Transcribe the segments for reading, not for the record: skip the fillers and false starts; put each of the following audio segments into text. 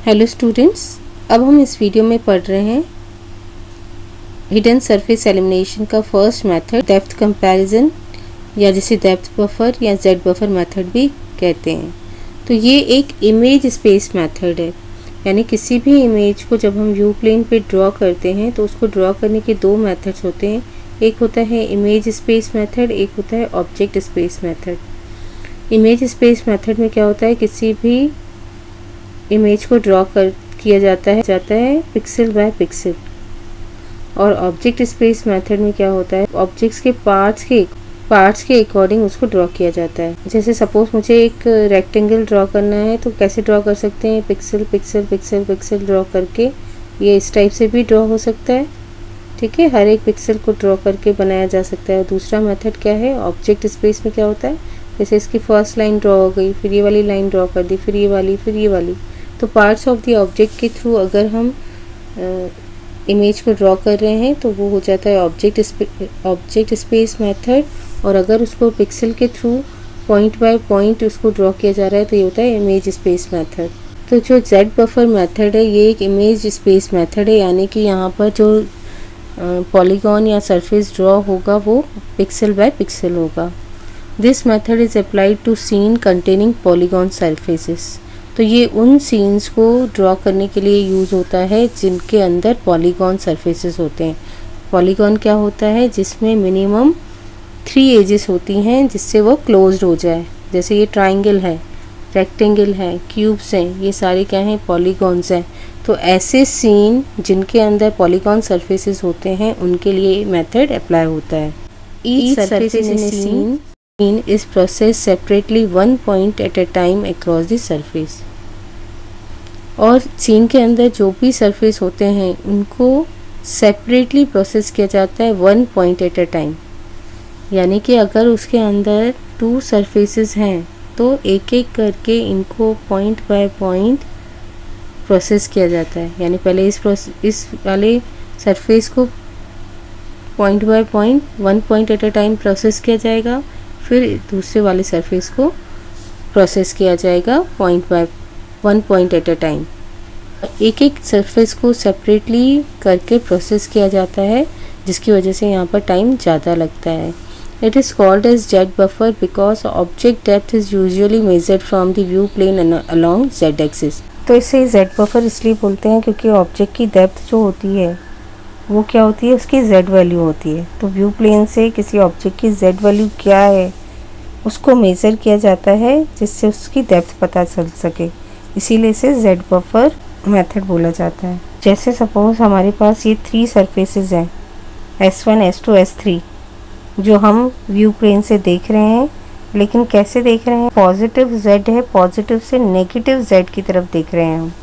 Hello students, अब हम इस वीडियो में पढ़ रहे हैं हिडन सरफेस एलिमिनेशन का फर्स्ट मेथड डेप्थ कंपैरिजन, या जिसे डेप्थ बफर या जेड बफर मेथड भी कहते हैं। तो ये एक इमेज स्पेस मेथड है, यानी किसी भी इमेज को जब हम व्यू प्लेन पे ड्रॉ करते हैं तो उसको ड्रॉ करने के दो मेथड्स होते हैं। एक होता है इमेज स्पेस मेथड, एक होता है object space method. Image space method में क्या होता है, किसी भी इमेज को ड्रॉ किया जाता है पिक्सल बाय पिक्सल। और ऑब्जेक्ट स्पेस मेथड में क्या होता है, ऑब्जेक्ट्स के पार्ट्स के अकॉर्डिंग उसको ड्रॉ किया जाता है। जैसे सपोज मुझे एक रेक्टेंगल ड्रॉ करना है तो कैसे ड्रॉ कर सकते हैं, pixel pixel pixel pixel draw करके। ये इस टाइप से भी ड्रॉ हो सकता है, ठीक है, हर एक पिक्सल को ड्रॉ करके बनाया जा सकता है। दूसरा मेथड क्या है, ऑब्जेक्ट स्पेस में क्या होता है, जैसे इसकी फर्स्ट लाइन ड्रॉ हो गई, फिर ये वाली लाइन ड्रॉ कर दी, फिर ये वाली, फिर ये वाली। तो पार्ट्स ऑफ द ऑब्जेक्ट के थ्रू अगर हम इमेज को ड्रॉ कर रहे हैं तो वो हो जाता है ऑब्जेक्ट स्पेस मेथड। और अगर उसको पिक्सल के थ्रू पॉइंट बाय पॉइंट उसको ड्रॉ किया जा रहा है तो ये होता है इमेज स्पेस मेथड। तो जो जेड बफर मेथड है ये एक इमेज स्पेस मेथड है, यानी कि यहाँ पर जो पॉलीगॉन या सरफेस ड्रॉ होगा वो पिक्सल बाय पिक्सल होगा। This method is applied to scene containing polygon surfaces. तो ये उन सीन्स को ड्रॉ करने के लिए यूज़ होता है जिनके अंदर पॉलीगॉन सरफेसेस होते हैं। पॉलीगॉन क्या होता है, जिसमें मिनिमम 3 एजेस होती हैं जिससे वो क्लोज्ड हो जाए। जैसे ये ट्राइंगल है, रेक्टेंगल है, क्यूब्स हैं, ये सारे क्या हैं, पॉलीगॉन्स हैं। तो ऐसे सीन जिनके अंदर पॉलीगॉन सरफेसेस होते हैं उनके लिए मेथड अप्लाई होता है। Each surface in a scene is processed separately one point at a time across the surface। और सीन के अंदर जो भी सरफेस होते हैं उनको सेपरेटली प्रोसेस किया जाता है one point at a time. यानी कि अगर उसके अंदर 2 सरफेसेस हैं तो एक एक करके इनको पॉइंट बाय पॉइंट प्रोसेस किया जाता है। यानी पहले इस वाले सरफेस को point by point one point at a time process किया जाएगा, फिर दूसरे वाले सरफेस को प्रोसेस किया जाएगा point by one point at a time. एक एक सरफेस को सेपरेटली करके प्रोसेस किया जाता है, जिसकी वजह से यहाँ पर टाइम ज़्यादा लगता है। It is called as Z buffer because object depth is usually measured from the view plane along Z axis. तो इसे जेड बफर इसलिए बोलते हैं क्योंकि ऑब्जेक्ट की डेप्थ जो होती है वो क्या होती है, उसकी जेड वैल्यू होती है। तो व्यू प्लेन से किसी ऑब्जेक्ट की जेड वैल्यू क्या है उसको मेज़र किया जाता है, जिससे उसकी डेप्थ पता चल सके। इसीलिए इसे जेड बफर मेथड बोला जाता है। जैसे सपोज हमारे पास ये 3 सरफेसेस हैं, S1 S2 S3, जो हम व्यू प्लेन से देख रहे हैं। लेकिन कैसे देख रहे हैं, पॉजिटिव जेड है, पॉजिटिव से नेगेटिव जेड की तरफ देख रहे हैं हम।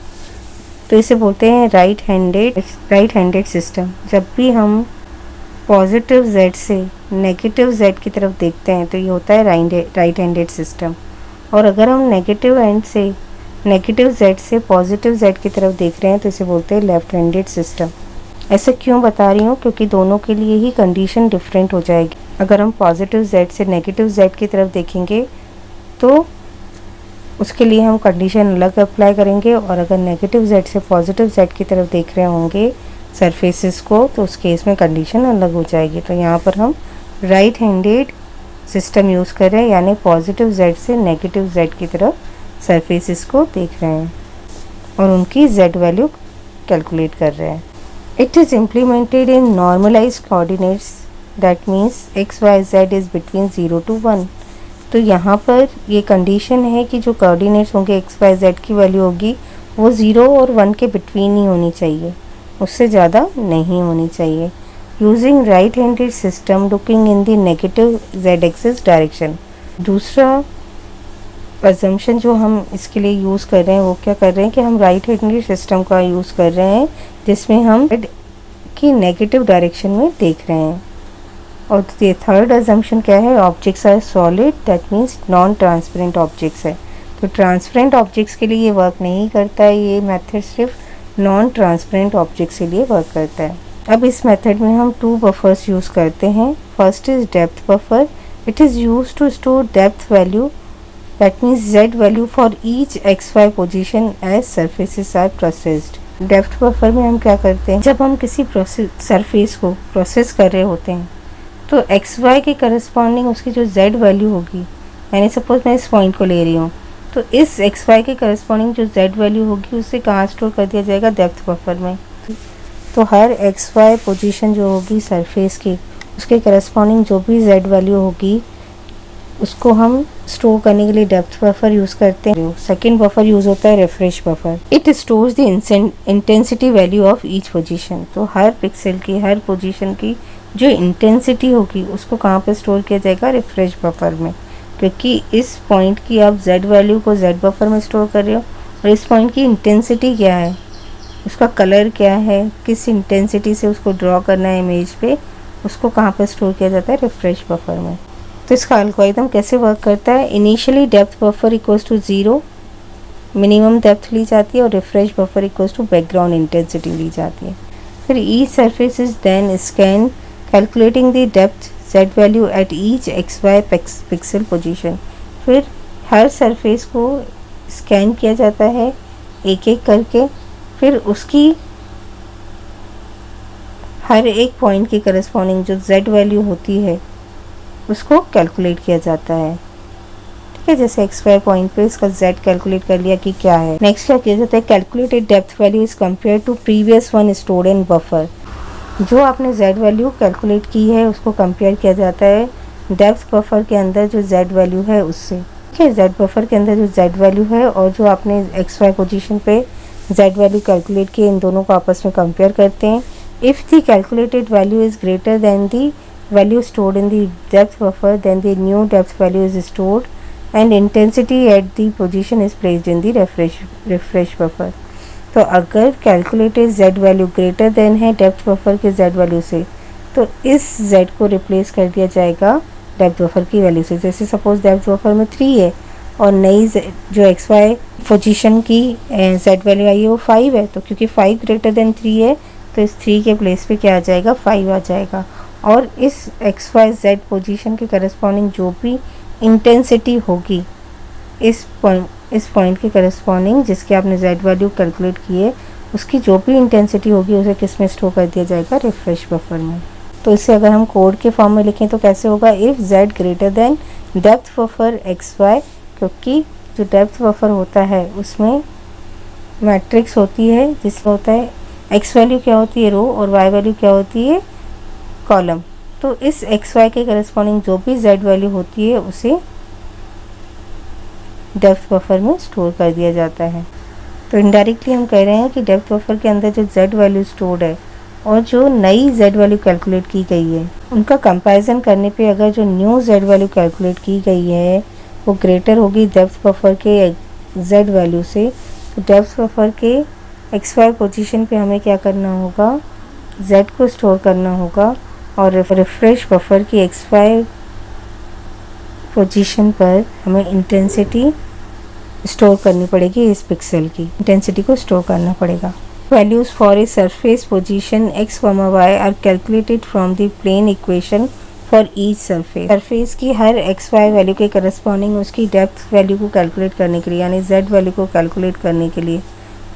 तो इसे बोलते हैं राइट हैंडेड सिस्टम। जब भी हम पॉजिटिव जेड से नेगेटिव जेड की तरफ देखते हैं तो ये होता है राइट हैंडेड सिस्टम। और अगर हम नेगेटिव जेड से पॉजिटिव जेड की तरफ देख रहे हैं तो इसे बोलते हैं लेफ्ट हैंडेड सिस्टम। ऐसे क्यों बता रही हूँ, क्योंकि दोनों के लिए ही कंडीशन डिफरेंट हो जाएगी। अगर हम पॉजिटिव जेड से नेगेटिव जेड की तरफ देखेंगे तो उसके लिए हम कंडीशन अलग अप्लाई करेंगे, और अगर नेगेटिव जेड से पॉजिटिव जेड की तरफ देख रहे होंगे सरफेसेस को तो उस केस में कंडीशन अलग हो जाएगी। तो यहाँ पर हम राइट हैंडेड सिस्टम यूज़ कर रहे हैं, यानी पॉजिटिव जेड से नेगेटिव जेड की तरफ सरफेसेस को देख रहे हैं और उनकी जेड वैल्यू कैलकुलेट कर रहे हैं। It is implemented in normalised coordinates, that means X Y Z is between 0 to 1। तो यहाँ पर ये कंडीशन है कि जो कोऑर्डिनेट्स होंगे एक्स वाई जेड की वैल्यू होगी वो 0 और 1 के बिटवीन ही होनी चाहिए, उससे ज़्यादा नहीं होनी चाहिए। Using right handed system looking in the negative Z axis direction. दूसरा अजम्पशन जो हम इसके लिए यूज़ कर रहे हैं वो क्या कर रहे हैं कि हम राइट हैंडेड सिस्टम का यूज़ कर रहे हैं, जिसमें हम जेड की नेगेटिव डायरेक्शन में देख रहे हैं। और ये थर्ड अजम्पशन क्या है, objects are solid, that means non transparent objects है। तो ट्रांसपेरेंट ऑब्जेक्ट्स के लिए ये वर्क नहीं करता है, ये मेथड सिर्फ नॉन ट्रांसपेरेंट ऑब्जेक्ट्स के लिए वर्क करता है। अब इस मेथड में हम 2 बफर्स यूज़ करते हैं। First is depth buffer. It is used to store depth value that means z value for each xy position as surfaces are processed. Depth buffer में हम क्या करते हैं, जब हम किसी सरफेस को प्रोसेस कर रहे होते हैं तो xy के करस्पॉन्डिंग उसकी जो z वैल्यू होगी, मैंने सपोज मैं इस पॉइंट को ले रही हूँ, तो इस xy के करस्पॉन्डिंग जो z वैल्यू होगी उसे कहाँ स्टोर कर दिया जाएगा, डेप्थ बफर में। तो हर xy पोजीशन जो होगी सरफेस की, उसके करस्पॉन्डिंग जो भी z वैल्यू होगी उसको हम स्टोर करने के लिए डेप्थ बफर यूज़ करते हैं। सेकेंड बफर यूज़ होता है refresh buffer. It stores the intensity value of each position. तो हर पिक्सल की, हर पोजीशन की जो इंटेंसिटी होगी उसको कहाँ पे स्टोर किया जाएगा, रिफ्रेश बफर में, क्योंकि इस पॉइंट की आप z वैल्यू को z बफर में स्टोर कर रहे हो और इस पॉइंट की इंटेंसिटी क्या है, उसका कलर क्या है, किस इंटेंसिटी से उसको ड्रॉ करना है इमेज पे, उसको कहाँ पे स्टोर किया जाता है, रिफ्रेश बफर में। तो इसका एल्गोरिथम कैसे वर्क करता है, initially depth buffer equals to 0, minimum depth ली जाती है और refresh buffer equals to background intensity ली जाती है। फिर each surface is then scan calculating the depth z value at each xy pixel position. फिर हर सरफेस को स्कैन किया जाता है एक एक करके, फिर उसकी हर एक पॉइंट की करस्पॉन्डिंग जो z वैल्यू होती है उसको कैलकुलेट किया जाता है। ठीक है, जैसे xy पॉइंट पे इसका z कैलकुलेट कर लिया कि क्या है। नेक्स्ट क्या किया जाता है, calculated depth value is compare to previous one stored in buffer. जो आपने z वैल्यू कैलकुलेट की है उसको कंपेयर किया जाता है डेप्थ बफर के अंदर जो z वैल्यू है उससे। ठीक है, z बफर के अंदर जो z वैल्यू है और जो आपने xy पोजीशन पे z वैल्यू कैलकुलेट की, इन दोनों को आपस में कंपेयर करते हैं। If the calculated value is greater than the value stored in the depth buffer, then the new depth value is stored and intensity at the position is placed in the refresh buffer। तो अगर calculated z value greater than है depth buffer के z value से, तो इस z को replace कर दिया जाएगा depth buffer की वैल्यू से। जैसे सपोज depth buffer में 3 है और नई जो xy पोजीशन की z वैल्यू आई है वो 5 है, तो क्योंकि 5 ग्रेटर देन 3 है तो इस 3 के प्लेस पे क्या आ जाएगा, 5 आ जाएगा। और इस XYZ पोजीशन के करस्पॉन्डिंग जो भी इंटेंसिटी होगी इस पॉइंट के करस्पॉन्डिंग जिसके आपने Z वैल्यू कैलकुलेट की है, उसकी जो भी इंटेंसिटी होगी उसे किस में स्टोर कर दिया जाएगा, रिफ्रेश बफर में। तो इसे अगर हम कोड के फॉर्म में लिखें तो कैसे होगा, if Z greater than depth buffer XY, क्योंकि जो डेप्थ बफर होता है उसमें मैट्रिक्स होती है जिसमें होता है x वैल्यू क्या होती है, रो, और y वैल्यू क्या होती है, कॉलम। तो इस xy के करस्पॉन्डिंग जो भी z वैल्यू होती है उसे डेप्थ बफर में स्टोर कर दिया जाता है। तो इनडायरेक्टली हम कह रहे हैं कि डेप्थ बफर के अंदर जो z वैल्यू स्टोर्ड है और जो नई z वैल्यू कैलकुलेट की गई है उनका कंपैरिजन करने पे अगर जो न्यू z वैल्यू कैलकुलेट की गई है वो ग्रेटर होगी डेप्थ बफर के z वैल्यू से, तो डेप्थ बफर के xy पोजीशन पे हमें क्या करना होगा, z को स्टोर करना होगा और रिफ्रेश बफर की xy पोजीशन पर हमें इंटेंसिटी स्टोर करनी पड़ेगी, इस पिक्सल की इंटेंसिटी को स्टोर करना पड़ेगा। Values for a surface position x, y are calculated from the plane equation for each surface. Surface की हर xy वैल्यू के करस्पॉन्डिंग उसकी डेप्थ वैल्यू को कैलकुलेट करने के लिए, यानी z वैल्यू को कैलकुलेट करने के लिए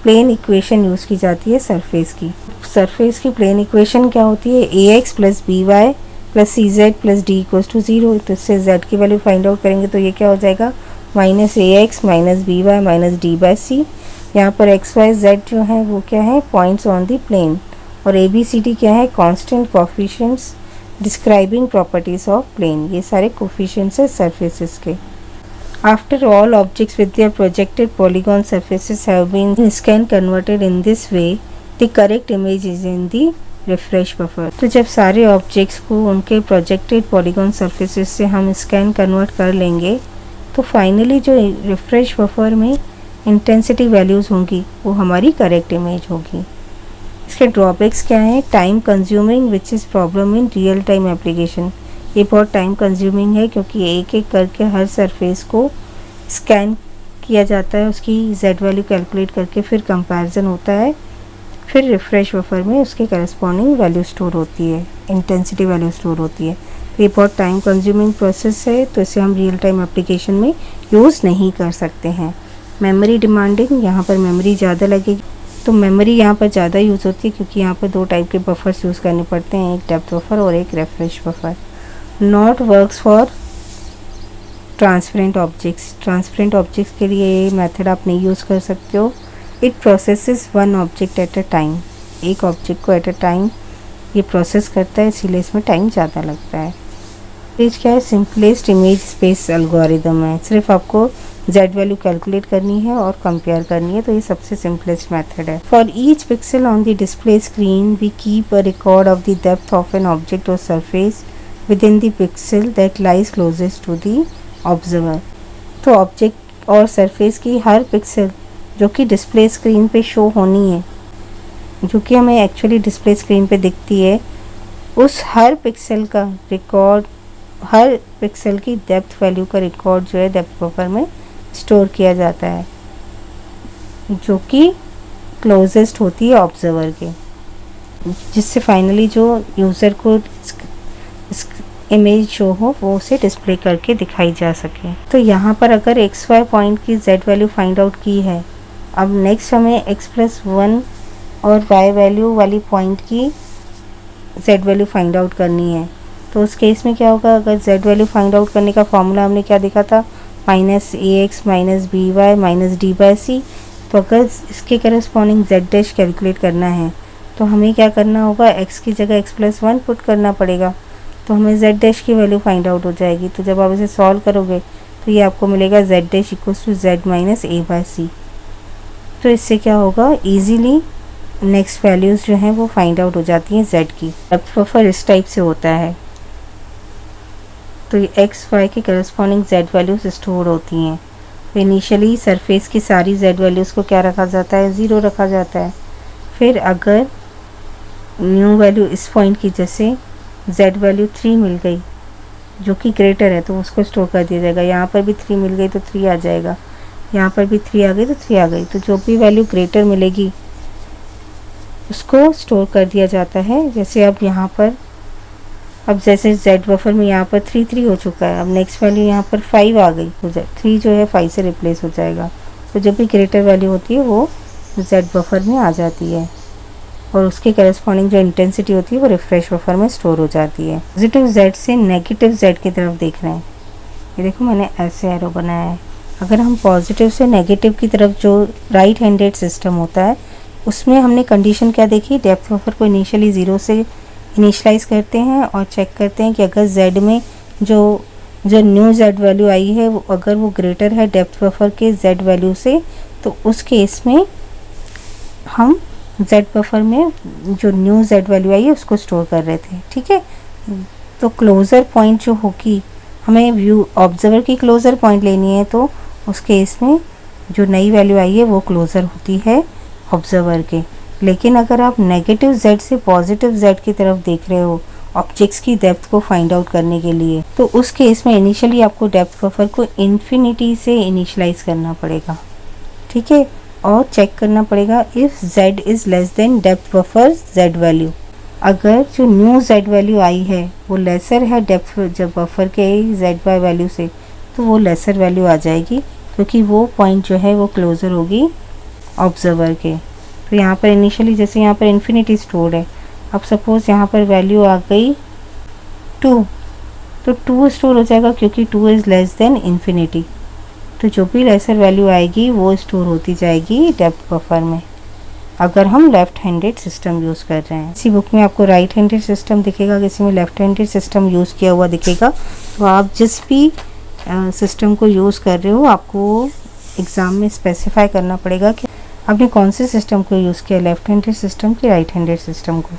प्लेन इक्वेशन यूज़ की जाती है सरफेस की। सरफेस की प्लेन इक्वेशन क्या होती है, ax plus by plus cz plus d equals to 0। तो इससे z की वैल्यू फाइंड आउट करेंगे तो ये क्या हो जाएगा, minus ax minus by minus d by C. यहाँ पर x y z जो है वो क्या है, पॉइंट्स ऑन द प्लेन, और a b c d क्या है, constant coefficients describing properties of plane. ये सारे कोफिशिएंट्स है सरफेसेस के। After all objects with their projected polygon surfaces have been scanned converted in this way, the correct image is in the refresh buffer। तो जब सारे objects को उनके projected polygon surfaces से हम स्कैन कन्वर्ट कर लेंगे तो फाइनली जो रिफ्रेश बफर में इंटेंसिटी वैल्यूज़ होंगी वो हमारी करेक्ट इमेज होगी। इसके ड्रॉबैक्स क्या हैं, time consuming which is problem in real time application. ये बहुत टाइम कंज्यूमिंग है क्योंकि एक एक करके हर सरफेस को स्कैन किया जाता है, उसकी z वैल्यू कैलकुलेट करके फिर कंपैरिजन होता है, फिर रिफ्रेश बफर में उसके करस्पॉन्डिंग वैल्यू स्टोर होती है, इंटेंसिटी वैल्यू स्टोर होती है। तो ये बहुत टाइम कंज्यूमिंग प्रोसेस है, तो इसे हम रियल टाइम एप्लीकेशन में यूज़ नहीं कर सकते हैं। मेमोरी डिमांडिंग, यहाँ पर मेमोरी ज़्यादा लगेगी, तो मेमोरी यहाँ पर ज़्यादा यूज़ होती है क्योंकि यहाँ पर 2 टाइप के बफर्स यूज़ करने पड़ते हैं, एक डेप्थ बफर और एक refresh buffer. Not works for transparent objects, transparent objects के लिए ये मेथड आप नहीं यूज़ कर सकते हो। It processes 1 object at a time, एक ऑब्जेक्ट को एट अ टाइम ये प्रोसेस करता है, इसीलिए इसमें टाइम ज़्यादा लगता है। पेज क्या है, सिंपलेस्ट इमेज स्पेस एल्गोरिदम है, सिर्फ आपको Z वैल्यू कैलकुलेट करनी है और कंपेयर करनी है, तो ये सबसे सिंपलेस्ट मेथड है। For each pixel on the display screen we keep a record of the depth of an object और surface within the pixel that lies closest to the observer. तो object और surface की हर pixel जो कि display screen पे show होनी है, जो कि हमें एक्चुअली डिस्प्ले स्क्रीन पे दिखती है, उस हर पिक्सल का रिकॉर्ड, हर पिक्सल की डेप्थ वैल्यू का रिकॉर्ड जो है डेप्थ बफर में स्टोर किया जाता है, जो कि क्लोजेस्ट होती है ऑब्जर्वर के, जिससे फाइनली जो यूज़र को इमेज शो हो वो उसे डिस्प्ले करके दिखाई जा सके। तो यहाँ पर अगर XY पॉइंट की Z वैल्यू फाइंड आउट की है, अब नेक्स्ट हमें x+1 और Y वैल्यू वाली पॉइंट की Z वैल्यू फाइंड आउट करनी है। तो उस केस में क्या होगा, अगर Z वैल्यू फाइंड आउट करने का फॉर्मूला हमने क्या देखा था, -ax -by -d/c। तो अगर इसके करस्पॉन्डिंग Z डैश कैलकुलेट करना है तो हमें क्या करना होगा, x की जगह x+1 पुट करना पड़ेगा, तो हमें Z डैश की वैल्यू फाइंड आउट हो जाएगी। तो जब आप इसे सॉल्व करोगे तो ये आपको मिलेगा Z dash equals to Z - a/c। तो इससे क्या होगा, ईजीली नेक्स्ट वैल्यूज़ जो हैं वो फाइंड आउट हो जाती हैं Z की। डेप्थ बफर इस टाइप से होता है, तो ये XY के करस्पॉन्डिंग Z वैल्यूज़ स्टोर होती हैं। तो इनिशियली सरफेस की सारी Z वैल्यूज़ को क्या रखा जाता है, 0 रखा जाता है। फिर अगर न्यू वैल्यू इस पॉइंट की जैसे Z वैल्यू 3 मिल गई जो कि ग्रेटर है, तो उसको स्टोर कर दिया जाएगा। यहाँ पर भी 3 मिल गई तो 3 आ जाएगा, यहाँ पर भी 3 आ गई तो 3 आ गई। तो जो भी वैल्यू ग्रेटर मिलेगी उसको स्टोर कर दिया जाता है। जैसे अब यहाँ पर, अब जैसे Z बफर में यहाँ पर 3 हो चुका है, अब नेक्स्ट वैल्यू यहाँ पर 5 आ गई, तो 3 जो है 5 से रिप्लेस हो जाएगा। तो जो भी ग्रेटर वैल्यू होती है वो Z बफर में आ जाती है और उसके करस्पॉन्डिंग जो इंटेंसिटी होती है वो रिफ्रेश बफर में स्टोर हो जाती है। पॉजिटिव Z से नेगेटिव Z की तरफ देख रहे हैं, ये देखो मैंने ऐसे एरो बनाया है। अगर हम पॉजिटिव से नेगेटिव की तरफ, जो राइट हैंडेड सिस्टम होता है, उसमें हमने कंडीशन क्या देखी, डेप्थ बफर को इनिशियली 0 से इनिशलाइज करते हैं और चेक करते हैं कि अगर Z में जो न्यू Z वैल्यू आई है वो अगर वो ग्रेटर है डेप्थ बफर के Z वैल्यू से, तो उस केस में हम Z बफर में जो न्यू Z वैल्यू आई है उसको स्टोर कर रहे थे। ठीक है, तो क्लोज़र पॉइंट जो होगी, हमें व्यू ऑब्जर्वर की क्लोज़र पॉइंट लेनी है, तो उस केस में जो नई वैल्यू आई है वो क्लोज़र होती है ऑब्जर्वर के। लेकिन अगर आप नेगेटिव Z से पॉजिटिव Z की तरफ देख रहे हो ऑब्जेक्ट्स की डेप्थ को फाइंड आउट करने के लिए, तो उस केस में इनिशियली आपको डेप्थ बफर को इन्फिनिटी से इनिशलाइज करना पड़ेगा। ठीक है, और चेक करना पड़ेगा if Z is less than depth buffer Z value. अगर जो न्यू Z वैल्यू आई है वो लेसर है डेप्थ जब बफर के ZY वैल्यू से, तो वो लेसर वैल्यू आ जाएगी क्योंकि वो पॉइंट जो है वो क्लोज़र होगी ऑब्जर्वर के। तो यहाँ पर इनिशियली जैसे यहाँ पर इन्फिनिटी स्टोर्ड है, अब सपोज़ यहाँ पर वैल्यू आ गई 2, तो 2 स्टोर हो जाएगा क्योंकि 2 इज़ लेस देन इन्फिनिटी। तो जो भी लेसर वैल्यू आएगी वो स्टोर होती जाएगी डेप्थ बफर में, अगर हम लेफ़्ट हैंडेड सिस्टम यूज़ कर रहे हैं। इसी बुक में आपको राइट हैंडेड सिस्टम दिखेगा, किसी में लेफ़्ट हैंडेड सिस्टम यूज़ किया हुआ दिखेगा। तो आप जिस भी सिस्टम को यूज़ कर रहे हो आपको एग्ज़ाम में स्पेसिफाई करना पड़ेगा कि आपने कौन से सिस्टम को यूज़ किया, लेफ़्ट हैंडेड सिस्टम की राइट हैंडेड सिस्टम को।